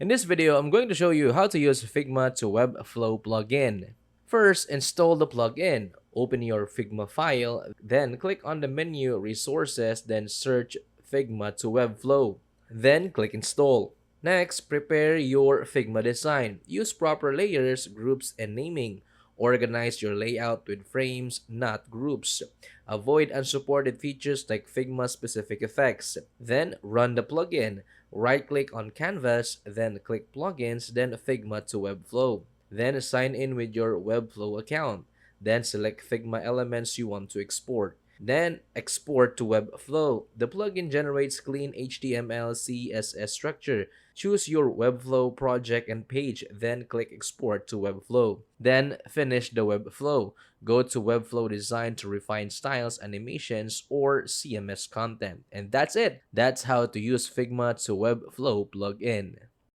In this video, I'm going to show you how to use Figma to Webflow plugin. First, install the plugin. Open your Figma file, then click on the menu Resources, then search Figma to Webflow. Then click Install. Next, prepare your Figma design. Use proper layers, groups, and naming. Organize your layout with frames, not groups. Avoid unsupported features like Figma-specific effects. Then run the plugin. Right-click on Canvas, then click Plugins, then Figma to Webflow. Then sign in with your Webflow account. Then select Figma elements you want to export. Then export to Webflow. The plugin generates clean HTML CSS structure. Choose your Webflow project and page, then click Export to Webflow. Then finish the Webflow. Go to Webflow Design to refine styles, animations, or CMS content. And that's it. That's how to use Figma to Webflow plugin.